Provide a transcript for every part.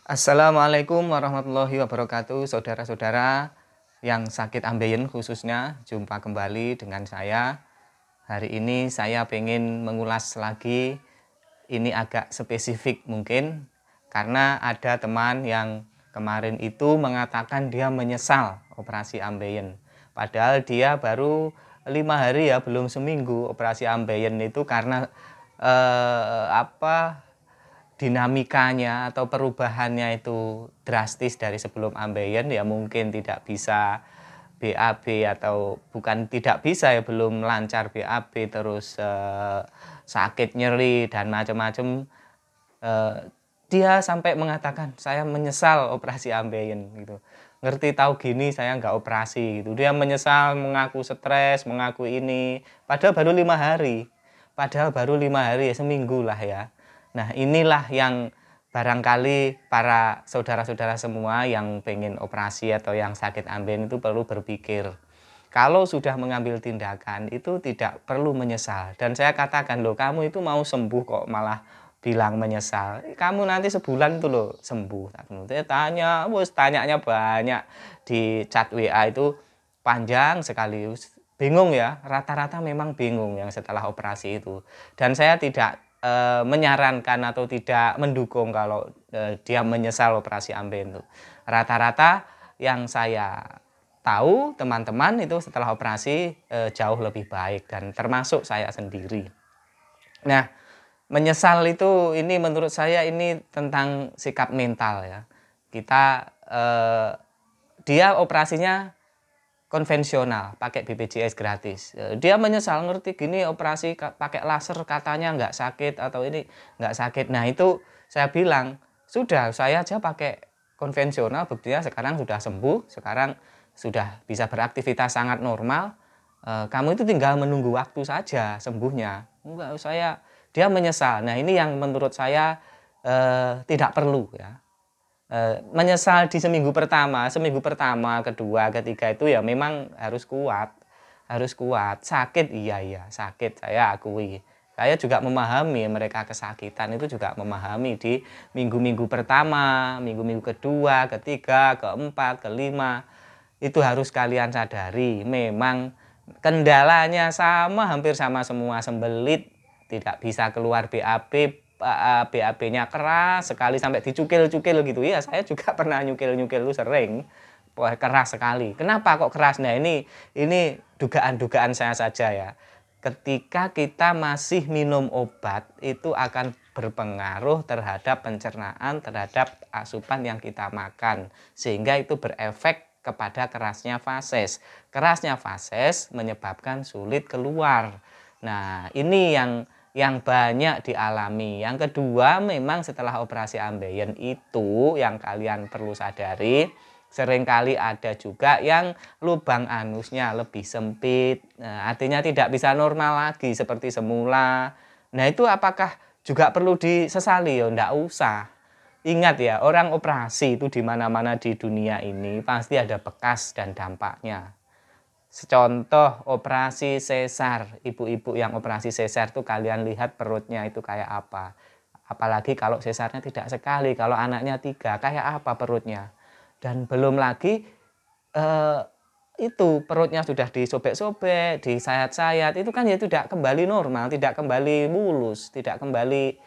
Assalamualaikum warahmatullahi wabarakatuh, saudara-saudara yang sakit ambeien khususnya, jumpa kembali dengan saya. Hari ini saya pengen mengulas lagi, ini agak spesifik mungkin, karena ada teman yang kemarin itu mengatakan dia menyesal operasi ambeien. Padahal dia baru 5 hari ya, belum seminggu operasi ambeien itu karena dinamikanya atau perubahannya itu drastis dari sebelum ambeien, ya mungkin tidak bisa BAB atau bukan tidak bisa ya, belum lancar BAB, terus sakit nyeri dan macam-macam. Dia sampai mengatakan saya menyesal operasi ambeien gitu, ngerti tahu gini saya nggak operasi gitu. Dia menyesal, mengaku stres, mengaku ini, padahal baru 5 hari, ya seminggu lah ya. Nah, inilah yang barangkali para saudara-saudara semua yang pengen operasi atau yang sakit ambeien itu perlu berpikir. Kalau sudah mengambil tindakan itu tidak perlu menyesal. Dan saya katakan, loh kamu itu mau sembuh kok malah bilang menyesal. Kamu nanti sebulan itu loh sembuh. Saya tanya, tanyanya banyak di chat WA itu panjang sekali. Bingung ya, rata-rata memang bingung yang setelah operasi itu. Dan saya tidak menyarankan atau tidak mendukung kalau dia menyesal operasi ambeien itu. Rata-rata yang saya tahu teman-teman itu setelah operasi jauh lebih baik, dan termasuk saya sendiri. Nah, menyesal itu ini menurut saya ini tentang sikap mental ya. Kita dia operasinya konvensional, pakai BPJS gratis. Dia menyesal, ngerti gini operasi pakai laser katanya nggak sakit atau ini nggak sakit. Nah itu saya bilang, sudah saya aja pakai konvensional, buktinya sekarang sudah sembuh, sekarang sudah bisa beraktivitas sangat normal. Kamu itu tinggal menunggu waktu saja sembuhnya. Enggak, dia menyesal. Nah ini yang menurut saya tidak perlu ya. Menyesal di seminggu pertama, kedua, ketiga itu ya memang harus kuat, sakit iya sakit, saya akui. Saya juga memahami mereka kesakitan, itu juga memahami di minggu-minggu pertama, minggu-minggu kedua, ketiga, keempat, kelima. Itu harus kalian sadari, memang kendalanya sama, hampir sama semua, sembelit, tidak bisa keluar BAB, BAB-nya keras sekali sampai dicukil-cukil gitu ya. Saya juga pernah nyukil-nyukil itu sering. Wah, keras sekali. Kenapa kok keras? Nah, ini dugaan-dugaan saya saja ya. Ketika kita masih minum obat itu akan berpengaruh terhadap pencernaan, terhadap asupan yang kita makan, sehingga itu berefek kepada kerasnya fases. Kerasnya fases menyebabkan sulit keluar. Nah, ini yang banyak dialami. Yang kedua, memang setelah operasi ambeien itu yang kalian perlu sadari, seringkali ada juga yang lubang anusnya lebih sempit. Nah, artinya tidak bisa normal lagi seperti semula. Nah, itu apakah juga perlu disesali? Ya, enggak usah. Ingat ya, orang operasi itu di mana-mana di dunia ini pasti ada bekas dan dampaknya. Contoh operasi sesar, ibu-ibu yang operasi sesar tuh kalian lihat perutnya itu kayak apa. Apalagi kalau sesarnya tidak sekali, kalau anaknya 3, kayak apa perutnya. Dan belum lagi eh, itu perutnya sudah disobek-sobek, disayat-sayat, itu kan ya tidak kembali normal, tidak kembali mulus, tidak kembali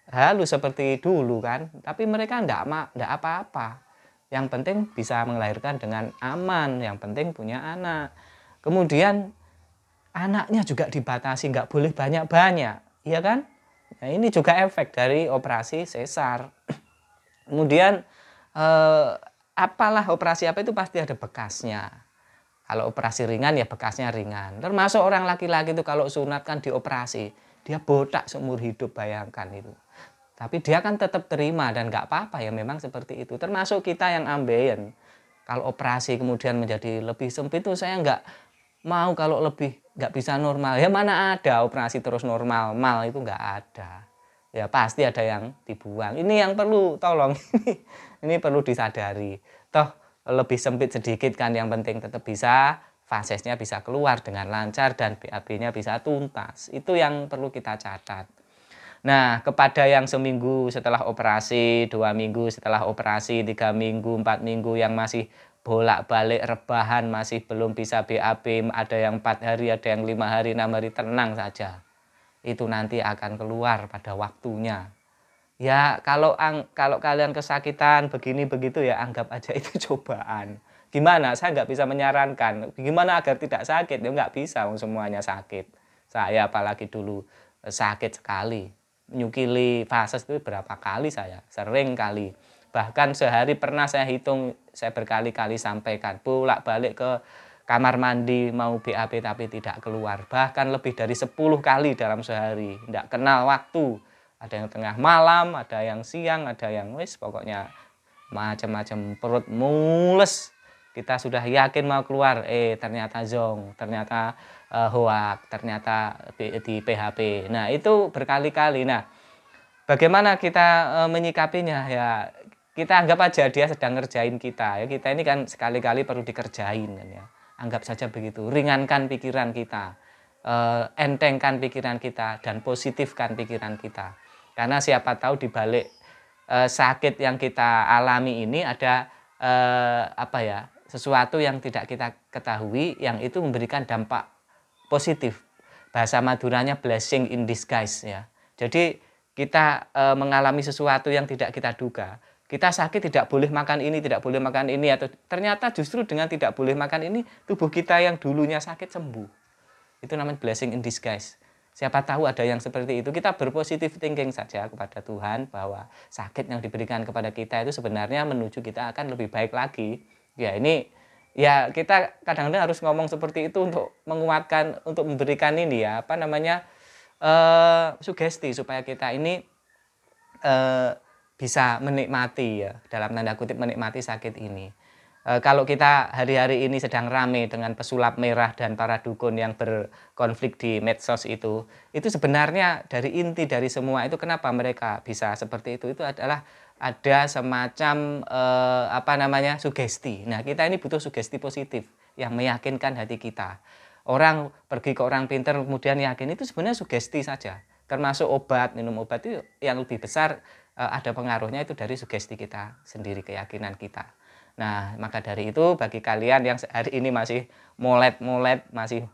halus seperti dulu kan. Tapi mereka enggak apa-apa. Yang penting bisa melahirkan dengan aman, yang penting punya anak. Kemudian anaknya juga dibatasi, nggak boleh banyak-banyak, iya kan? Nah, ini juga efek dari operasi sesar. Kemudian apalah operasi apa itu pasti ada bekasnya. Kalau operasi ringan ya bekasnya ringan. Termasuk orang laki-laki itu kalau sunat kan dioperasi, dia botak seumur hidup, bayangkan itu. Tapi dia kan tetap terima dan nggak apa-apa ya, memang seperti itu. Termasuk kita yang ambeien. Kalau operasi kemudian menjadi lebih sempit itu saya nggak mau, kalau lebih nggak bisa normal. Ya mana ada operasi terus normal, itu nggak ada. Ya pasti ada yang dibuang. Ini yang perlu tolong, ini perlu disadari. Toh lebih sempit sedikit kan, yang penting tetap bisa, fasesnya bisa keluar dengan lancar dan BAB-nya bisa tuntas. Itu yang perlu kita catat. Nah, kepada yang seminggu setelah operasi, 2 minggu setelah operasi, 3 minggu, 4 minggu yang masih bolak-balik rebahan, masih belum bisa BAB, ada yang 4 hari, ada yang 5 hari, 6 hari, tenang saja. Itu nanti akan keluar pada waktunya. Ya, kalau kalian kesakitan begini begitu ya anggap aja itu cobaan. Gimana? Saya nggak bisa menyarankan. Gimana agar tidak sakit? Ya nggak bisa, semuanya sakit. Saya apalagi dulu sakit sekali. Nyukili fases itu berapa kali saya? Sering kali. Bahkan sehari pernah saya hitung, saya berkali-kali sampaikan. Bolak-balik ke kamar mandi mau BAB tapi tidak keluar. Bahkan lebih dari 10 kali dalam sehari. Nggak kenal waktu. Ada yang tengah malam, ada yang siang, ada yang pokoknya macam-macam, perut mules. Kita sudah yakin mau keluar, ternyata zong, ternyata hoak, ternyata di PHP. Nah, itu berkali-kali. Nah, bagaimana kita menyikapinya ya? Kita anggap aja dia sedang ngerjain kita ya. Kita ini kan sekali-kali perlu dikerjain kan ya. Anggap saja begitu. Ringankan pikiran kita, entengkan pikiran kita, dan positifkan pikiran kita. Karena siapa tahu di balik sakit yang kita alami ini ada sesuatu yang tidak kita ketahui yang itu memberikan dampak positif. Bahasa Maduranya blessing in disguise ya. Jadi kita mengalami sesuatu yang tidak kita duga. Kita sakit tidak boleh makan ini, tidak boleh makan ini, atau ternyata justru dengan tidak boleh makan ini tubuh kita yang dulunya sakit sembuh. Itu namanya blessing in disguise. Siapa tahu ada yang seperti itu. Kita berpositif thinking saja kepada Tuhan bahwa sakit yang diberikan kepada kita itu sebenarnya menuju kita akan lebih baik lagi. Ya ini ya kita kadang-kadang harus ngomong seperti itu untuk menguatkan, untuk memberikan ini ya sugesti supaya kita ini bisa menikmati ya, dalam tanda kutip menikmati sakit ini. Kalau kita hari-hari ini sedang rame dengan pesulap merah dan para dukun yang berkonflik di medsos itu sebenarnya dari inti dari semua itu kenapa mereka bisa seperti itu adalah ada semacam sugesti. Nah, kita ini butuh sugesti positif yang meyakinkan hati kita. Orang pergi ke orang pintar kemudian yakin, itu sebenarnya sugesti saja. Termasuk obat, minum obat itu yang lebih besar ada pengaruhnya itu dari sugesti kita sendiri, keyakinan kita. Nah, maka dari itu bagi kalian yang hari ini masih molet-molet, masih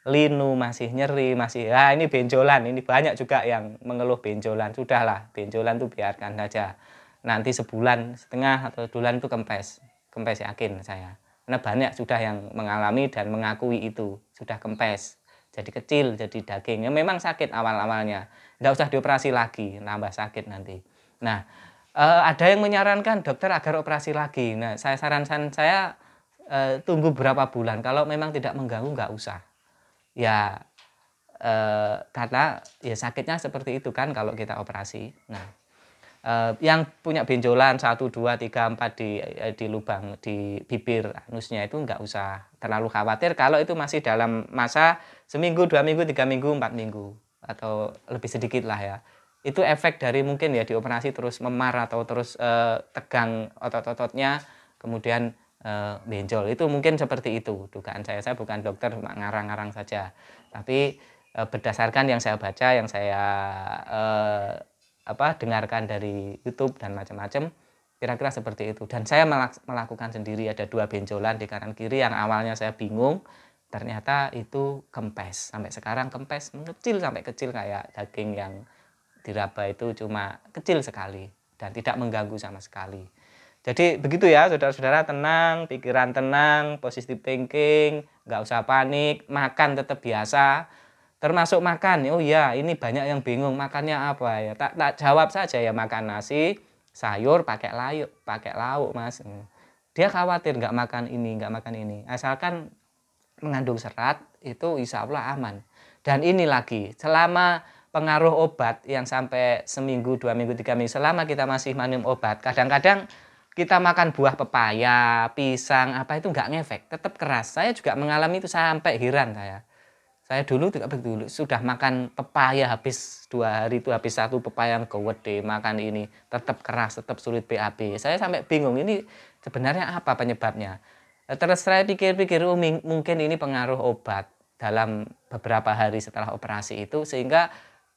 linu, masih nyeri, masih ini benjolan, ini banyak juga yang mengeluh benjolan. Sudahlah, benjolan itu biarkan saja. Nanti sebulan setengah atau bulan itu kempes. Kempes yakin saya. Karena banyak sudah yang mengalami dan mengakui itu, sudah kempes. Jadi kecil, jadi daging. Ya memang sakit awal-awalnya. Nggak usah dioperasi lagi, nambah sakit nanti. Nah, ada yang menyarankan dokter agar operasi lagi. Nah, sarankan saya tunggu berapa bulan. Kalau memang tidak mengganggu nggak usah. Ya karena ya sakitnya seperti itu kan kalau kita operasi. Nah, yang punya benjolan 1, 2, 3, 4 di lubang di bibir anusnya itu nggak usah terlalu khawatir kalau itu masih dalam masa seminggu, 2 minggu, 3 minggu, 4 minggu atau lebih sedikit lah ya. Itu efek dari mungkin ya dioperasi terus memar atau terus tegang otot-ototnya kemudian benjol. Itu mungkin seperti itu dugaan saya. Saya bukan dokter, ngarang-ngarang saja. Tapi berdasarkan yang saya baca, yang saya dengarkan dari YouTube dan macam-macam, kira-kira seperti itu. Dan saya melakukan sendiri, ada 2 benjolan di kanan kiri yang awalnya saya bingung, ternyata itu kempes. Sampai sekarang kempes, mengecil sampai kecil kayak daging yang diraba itu cuma kecil sekali dan tidak mengganggu sama sekali. Jadi begitu ya saudara-saudara, tenang, pikiran tenang, positive thinking, nggak usah panik, makan tetap biasa. Termasuk makan, oh iya ini banyak yang bingung makannya apa ya. Tak jawab saja ya, makan nasi, sayur pakai lauk mas. Dia khawatir nggak makan ini, nggak makan ini. Asalkan mengandung serat itu insya Allah aman. Dan ini lagi, selama pengaruh obat yang sampai seminggu, 2 minggu, 3 minggu, selama kita masih minum obat, kadang-kadang kita makan buah pepaya, pisang, apa itu nggak ngefek, tetap keras. Saya juga mengalami itu sampai heran saya. Saya dulu juga begitu, sudah makan pepaya habis 2 hari itu, habis 1 pepaya yang gede, makan ini, tetap keras, tetap sulit BAB. Saya sampai bingung, ini sebenarnya apa penyebabnya. Terus saya pikir-pikir, mungkin ini pengaruh obat dalam beberapa hari setelah operasi itu, sehingga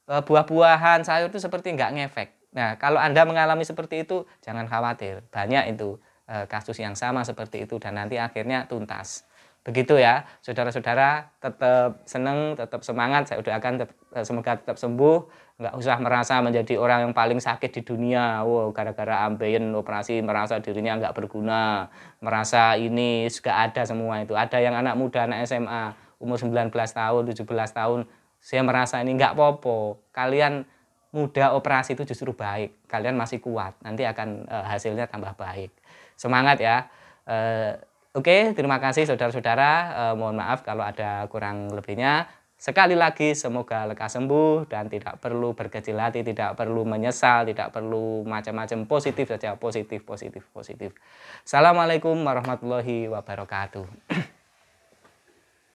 buah-buahan, sayur itu seperti nggak ngefek. Nah, kalau Anda mengalami seperti itu, jangan khawatir. Banyak itu kasus yang sama seperti itu dan nanti akhirnya tuntas. Begitu ya, saudara-saudara, tetap senang, tetap semangat. Saya doakan semoga tetap sembuh, nggak usah merasa menjadi orang yang paling sakit di dunia. Wow, gara-gara ambeien operasi merasa dirinya nggak berguna, merasa ini juga ada semua itu. Ada yang anak muda, anak SMA, umur 19 tahun, 17 tahun, saya merasa ini nggak apa-apa. Kalian muda operasi itu justru baik. Kalian masih kuat. Nanti akan hasilnya tambah baik. Semangat ya. Oke, terima kasih saudara-saudara. Mohon maaf kalau ada kurang lebihnya. Sekali lagi semoga lekas sembuh dan tidak perlu berkecil hati, tidak perlu menyesal, tidak perlu macam-macam, positif saja, positif, positif, positif. Assalamualaikum warahmatullahi wabarakatuh.